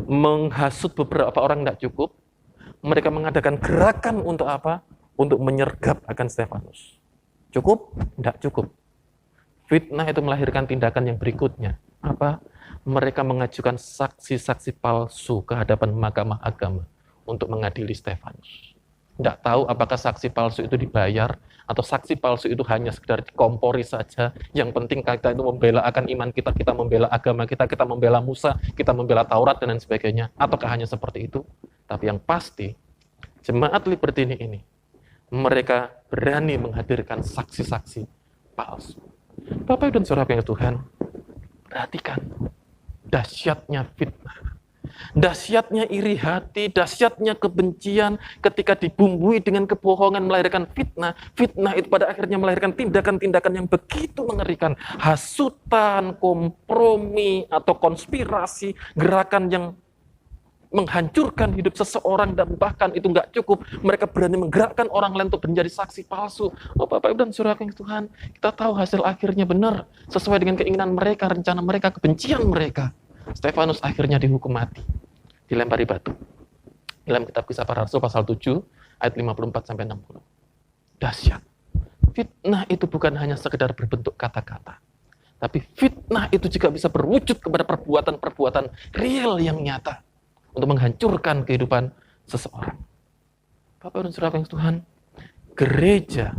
Speaker 3: menghasut beberapa orang tidak cukup, mereka mengadakan gerakan untuk apa? Untuk menyergap akan Stefanus. Cukup? Tidak cukup. Fitnah itu melahirkan tindakan yang berikutnya. Apa? Mereka mengajukan saksi-saksi palsu ke hadapan mahkamah agama untuk mengadili Stefanus. Tidak tahu apakah saksi palsu itu dibayar, atau saksi palsu itu hanya sekedar dikompori saja. Yang penting kita itu membela akan iman kita, kita membela agama kita, kita membela Musa, kita membela Taurat, dan lain sebagainya. Ataukah hanya seperti itu? Tapi yang pasti, jemaat Libertini ini, mereka berani menghadirkan saksi-saksi palsu. Bapak dan Saudara yang Tuhan, perhatikan dahsyatnya fitnah. Dahsyatnya iri hati, dahsyatnya kebencian ketika dibumbui dengan kebohongan melahirkan fitnah. Fitnah itu pada akhirnya melahirkan tindakan-tindakan yang begitu mengerikan. Hasutan, kompromi, atau konspirasi, gerakan yang menghancurkan hidup seseorang, dan bahkan itu nggak cukup. Mereka berani menggerakkan orang lain untuk menjadi saksi palsu. Oh Bapak Ibu dan Saudara yang Tuhan, kita tahu hasil akhirnya benar, sesuai dengan keinginan mereka, rencana mereka, kebencian mereka. Stefanus akhirnya dihukum mati, dilempari batu. Dalam kitab Kisah Para Rasul pasal 7 ayat 54-60. Dahsyat. Fitnah itu bukan hanya sekedar berbentuk kata-kata, tapi fitnah itu juga bisa berwujud kepada perbuatan-perbuatan real yang nyata untuk menghancurkan kehidupan seseorang. Bapak dan Saudara yang Tuhan, gereja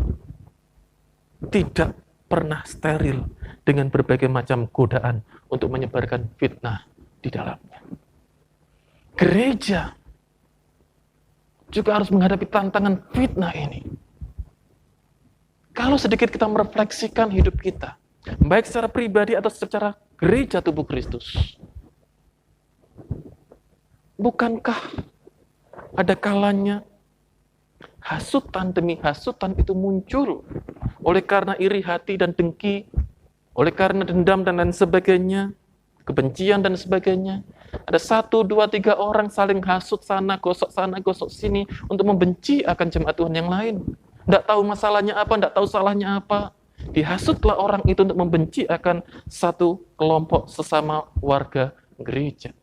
Speaker 3: tidak pernah steril dengan berbagai macam godaan untuk menyebarkan fitnah di dalamnya. Gereja juga harus menghadapi tantangan fitnah ini. Kalau sedikit kita merefleksikan hidup kita, baik secara pribadi atau secara gereja tubuh Kristus, bukankah ada kalanya hasutan demi hasutan itu muncul oleh karena iri hati dan dengki, oleh karena dendam dan lain sebagainya, kebencian dan sebagainya. Ada 1, 2, 3 orang saling hasut sana, gosok sini untuk membenci akan jemaat Tuhan yang lain. Tidak tahu masalahnya apa, tidak tahu salahnya apa. Dihasutlah orang itu untuk membenci akan satu kelompok sesama warga gereja.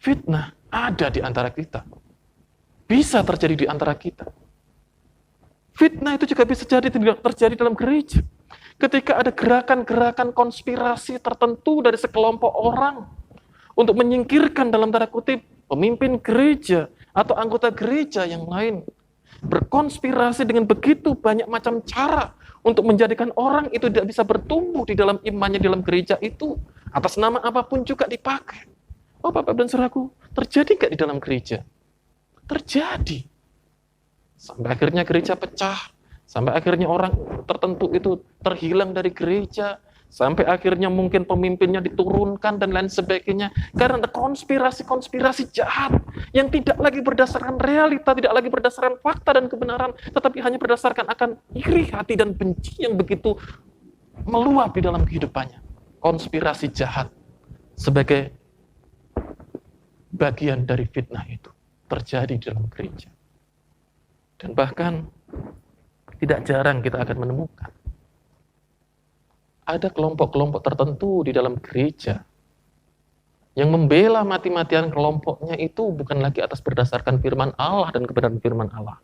Speaker 3: Fitnah ada di antara kita. Bisa terjadi di antara kita. Fitnah itu juga bisa terjadi dalam gereja. Ketika ada gerakan-gerakan konspirasi tertentu dari sekelompok orang untuk menyingkirkan dalam tanda kutip pemimpin gereja atau anggota gereja yang lain. Berkonspirasi dengan begitu banyak macam cara untuk menjadikan orang itu tidak bisa bertumbuh di dalam imannya di dalam gereja itu. Atas nama apapun juga dipakai. Oh Bapak dan Saudaraku, terjadi nggak di dalam gereja? Terjadi. Sampai akhirnya gereja pecah. Sampai akhirnya orang tertentu itu terhilang dari gereja. Sampai akhirnya mungkin pemimpinnya diturunkan dan lain sebagainya. Karena ada konspirasi-konspirasi jahat yang tidak lagi berdasarkan realita, tidak lagi berdasarkan fakta dan kebenaran, tetapi hanya berdasarkan akan iri hati dan benci yang begitu meluap di dalam kehidupannya. Konspirasi jahat sebagai bagian dari fitnah itu terjadi di dalam gereja. Dan bahkan tidak jarang kita akan menemukan ada kelompok-kelompok tertentu di dalam gereja Yang membela mati-matian kelompoknya itu bukan lagi atas berdasarkan firman Allah dan kebenaran firman Allah,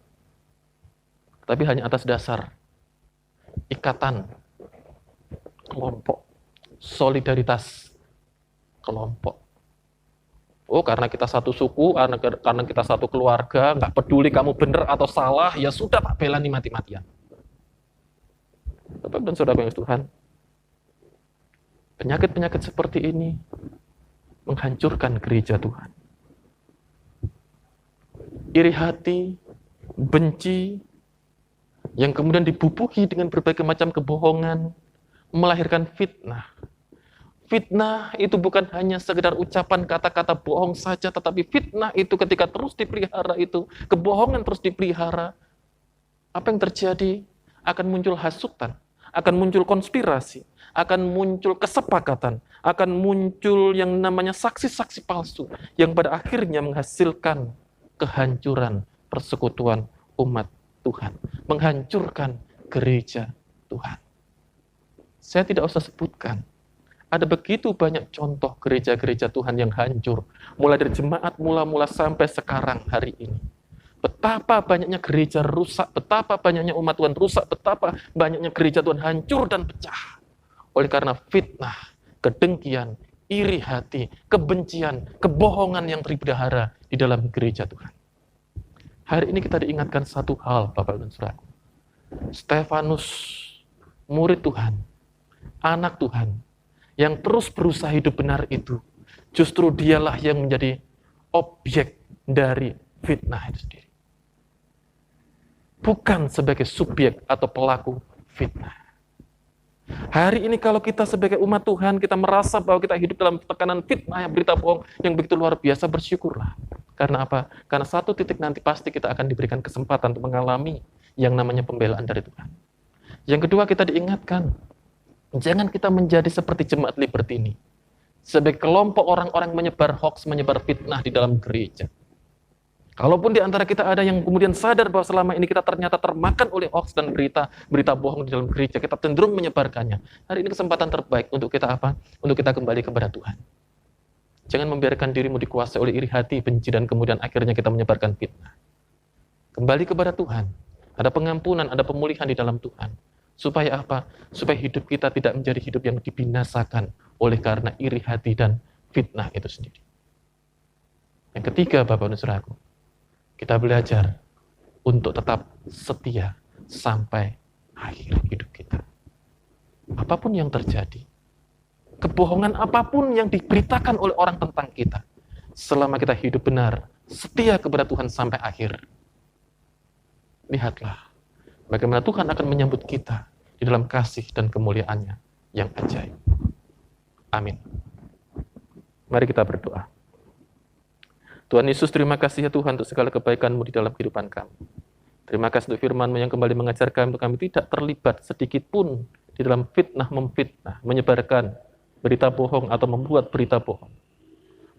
Speaker 3: tapi hanya atas dasar ikatan kelompok, solidaritas kelompok. Oh, karena kita satu suku, karena kita satu keluarga, nggak peduli kamu benar atau salah, ya sudah tak bela nih mati-matian. Bapak dan saudara yang Tuhan, penyakit-penyakit seperti ini menghancurkan gereja Tuhan. Iri hati, benci, yang kemudian dibubuhi dengan berbagai macam kebohongan, melahirkan fitnah. Fitnah itu bukan hanya sekedar ucapan kata-kata bohong saja, tetapi fitnah itu ketika terus dipelihara itu, kebohongan terus dipelihara, apa yang terjadi? Akan muncul hasutan, akan muncul konspirasi, akan muncul kesepakatan, akan muncul yang namanya saksi-saksi palsu, yang pada akhirnya menghasilkan kehancuran persekutuan umat Tuhan, menghancurkan gereja Tuhan. Saya tidak usah sebutkan, ada begitu banyak contoh gereja-gereja Tuhan yang hancur, mulai dari jemaat mula-mula sampai sekarang hari ini. Betapa banyaknya gereja rusak, betapa banyaknya umat Tuhan rusak, betapa banyaknya gereja Tuhan hancur dan pecah. Oleh karena fitnah, kedengkian, iri hati, kebencian, kebohongan yang terpelihara di dalam gereja Tuhan. Hari ini kita diingatkan satu hal, Bapak dan Saudaraku. Stefanus, murid Tuhan, anak Tuhan, yang terus berusaha hidup benar itu, justru dialah yang menjadi objek dari fitnah itu sendiri. Bukan sebagai subjek atau pelaku fitnah. Hari ini kalau kita sebagai umat Tuhan, kita merasa bahwa kita hidup dalam tekanan fitnah, yang berita bohong yang begitu luar biasa, bersyukurlah. Karena apa? Karena satu titik nanti pasti kita akan diberikan kesempatan untuk mengalami yang namanya pembelaan dari Tuhan. Yang kedua, kita diingatkan, jangan kita menjadi seperti jemaat Liberty ini. Sebagai kelompok orang-orang menyebar hoax, menyebar fitnah di dalam gereja. Kalaupun di antara kita ada yang kemudian sadar bahwa selama ini kita ternyata termakan oleh hoax dan berita bohong di dalam gereja, kita cenderung menyebarkannya. Hari ini kesempatan terbaik untuk kita apa? Untuk kita kembali kepada Tuhan. Jangan membiarkan dirimu dikuasai oleh iri hati, benci, dan kemudian akhirnya kita menyebarkan fitnah. Kembali kepada Tuhan. Ada pengampunan, ada pemulihan di dalam Tuhan. Supaya apa? Supaya hidup kita tidak menjadi hidup yang dibinasakan oleh karena iri hati dan fitnah itu sendiri. Yang ketiga, Bapak dan Saudaraku, kita belajar untuk tetap setia sampai akhir hidup kita. Apapun yang terjadi, kebohongan apapun yang diberitakan oleh orang tentang kita, selama kita hidup benar, setia kepada Tuhan sampai akhir, lihatlah bagaimana Tuhan akan menyambut kita di dalam kasih dan kemuliaannya yang ajaib. Amin. Mari kita berdoa. Tuhan Yesus, terima kasih ya Tuhan untuk segala kebaikan-Mu di dalam kehidupan kami. Terima kasih untuk firman-Mu yang kembali mengajar kami untuk kami tidak terlibat sedikit pun di dalam fitnah memfitnah, menyebarkan berita bohong atau membuat berita bohong.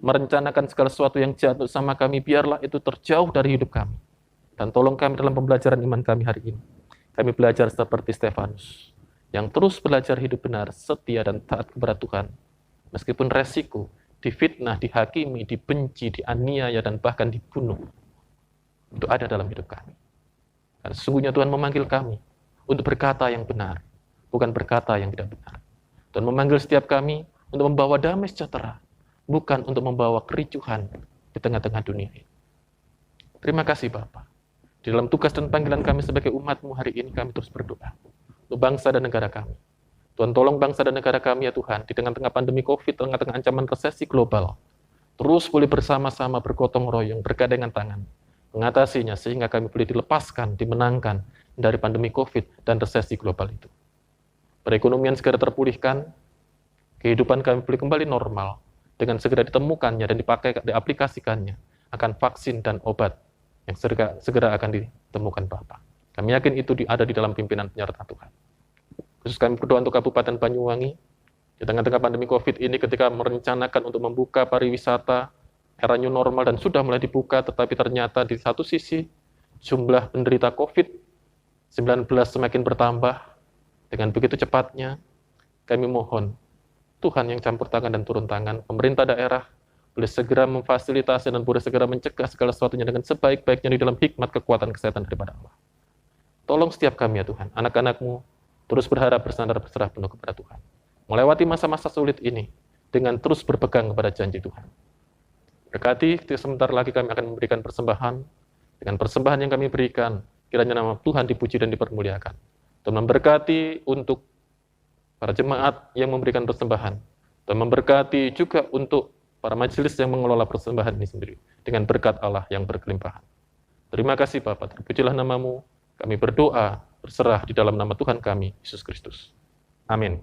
Speaker 3: Merencanakan segala sesuatu yang jahat sama kami, biarlah itu terjauh dari hidup kami. Dan tolong kami dalam pembelajaran iman kami hari ini. Kami belajar seperti Stefanus, yang terus belajar hidup benar, setia dan taat kepada Tuhan. Meskipun resiko, difitnah, dihakimi, dibenci, dianiaya, dan bahkan dibunuh. Itu ada dalam hidup kami. Dan sesungguhnya Tuhan memanggil kami untuk berkata yang benar, bukan berkata yang tidak benar. Tuhan memanggil setiap kami untuk membawa damai sejahtera, bukan untuk membawa kericuhan di tengah-tengah dunia ini. Terima kasih Bapa. Di dalam tugas dan panggilan kami sebagai umat-Mu hari ini, kami terus berdoa untuk bangsa dan negara kami. Tuhan tolong bangsa dan negara kami ya Tuhan, di tengah-tengah pandemi COVID, tengah-tengah ancaman resesi global, terus boleh bersama-sama bergotong royong, bergandengan tangan, mengatasinya sehingga kami boleh dilepaskan, dimenangkan dari pandemi COVID dan resesi global itu. Perekonomian segera terpulihkan, kehidupan kami boleh kembali normal, dengan segera ditemukannya dan diaplikasikannya akan vaksin dan obat yang segera akan ditemukan Bapa. Kami yakin itu ada di dalam pimpinan penyertaan Tuhan. Khusus kami berdoa untuk Kabupaten Banyuwangi, di tengah-tengah pandemi COVID ini ketika merencanakan untuk membuka pariwisata, era new normal dan sudah mulai dibuka, tetapi ternyata di satu sisi jumlah penderita COVID-19 semakin bertambah dengan begitu cepatnya. Kami mohon Tuhan yang campur tangan dan turun tangan, pemerintah daerah, boleh segera memfasilitasi dan boleh segera mencegah segala sesuatunya dengan sebaik-baiknya di dalam hikmat, kekuatan, kesehatan daripada Allah. Tolong setiap kami ya Tuhan, anak-anak-Mu, terus berharap, bersandar, berserah penuh kepada Tuhan. Melewati masa-masa sulit ini, dengan terus berpegang kepada janji Tuhan. Berkati, sebentar lagi kami akan memberikan persembahan. Dengan persembahan yang kami berikan, kiranya nama Tuhan dipuji dan dipermuliakan. Tuhan memberkati untuk para jemaat yang memberikan persembahan. Tuhan memberkati juga untuk para majelis yang mengelola persembahan ini sendiri. Dengan berkat Allah yang berkelimpahan. Terima kasih Bapa, terpujilah nama-Mu. Kami berdoa, berserah di dalam nama Tuhan kami, Yesus Kristus. Amin.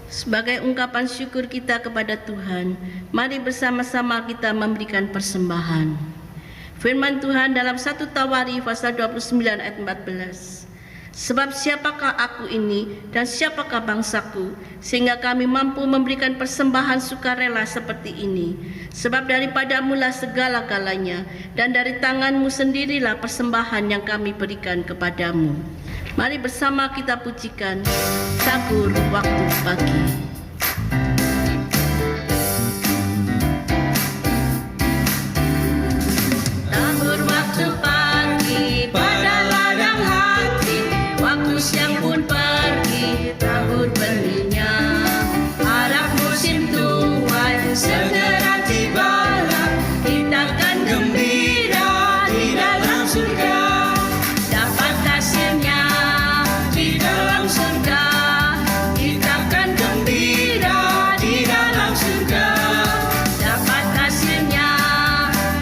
Speaker 1: Sebagai ungkapan syukur kita kepada Tuhan, mari bersama-sama kita memberikan persembahan. Firman Tuhan dalam 1 Tawari pasal 29 ayat 14. Sebab siapakah aku ini dan siapakah bangsaku, sehingga kami mampu memberikan persembahan sukarela seperti ini. Sebab daripadamu-lah segala-galanya, dan dari tangan-Mu sendirilah persembahan yang kami berikan kepadamu. Mari bersama kita pujikan Sabur Waktu Pagi. Tabur waktu pagi pada ladang hati, waktu siang pun pergi, tabur benihnya. Harap musim tuai segera tibalah, kita akan gembira di dalam surga. Dapat hasilnya di dalam surga, kita akan gembira di dalam surga. Dapat hasilnya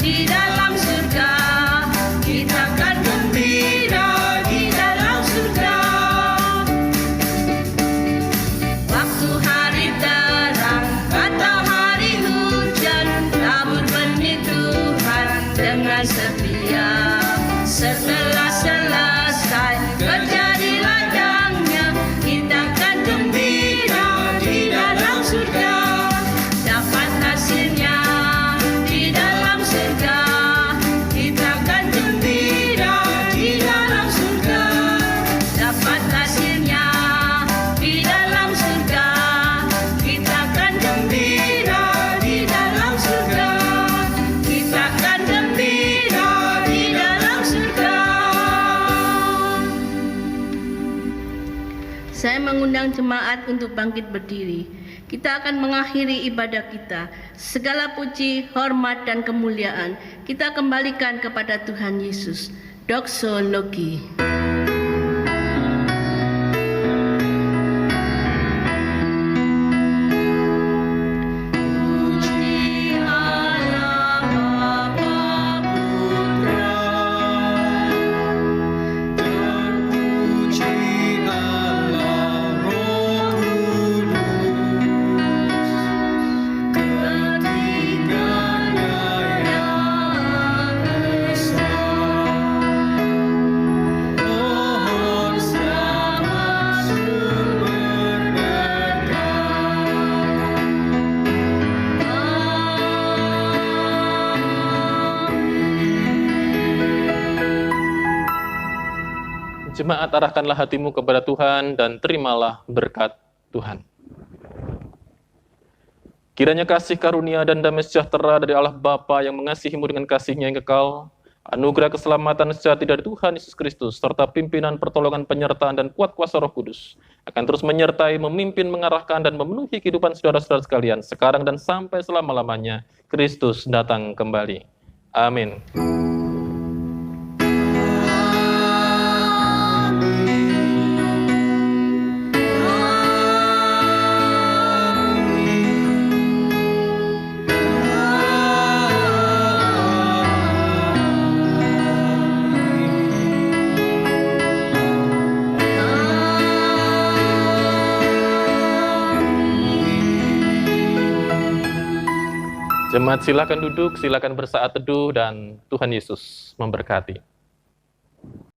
Speaker 1: di dalam surga, kita akan gembira di dalam surga. Waktu hari terang atau hari hujan, tabur benih Tuhan dengan setia. Setelah selesai kerja di ladangnya, kita akan gembira di dalam surga. Dapat hasilnya di dalam surga, kita akan gembira di dalam surga. Dapat hasilnya di dalam surga, kita akan gembira di dalam surga. Kita akan gembira di dalam surga. Saya mengundang jemaat untuk bangkit berdiri. Kita akan mengakhiri ibadah kita. Segala puji, hormat, dan kemuliaan kita kembalikan kepada Tuhan Yesus. Doxologi. Puji Allah Bapa Putra, dan puji Allah Roh Kudus, ketiganya yang esa. Pohon sama sumber berkah.
Speaker 3: Jemaat, arahkanlah hatimu kepada Tuhan dan terimalah berkat Tuhan. Kiranya kasih karunia dan damai sejahtera dari Allah Bapa yang mengasihimu dengan kasih-Nya yang kekal, anugerah keselamatan sejati dari Tuhan Yesus Kristus, serta pimpinan, pertolongan, penyertaan, dan kuat kuasa Roh Kudus akan terus menyertai, memimpin, mengarahkan, dan memenuhi kehidupan saudara-saudara sekalian, sekarang dan sampai selama-lamanya. Kristus datang kembali. Amin. Jemaat, silakan duduk, silakan bersaat teduh, dan Tuhan Yesus memberkati.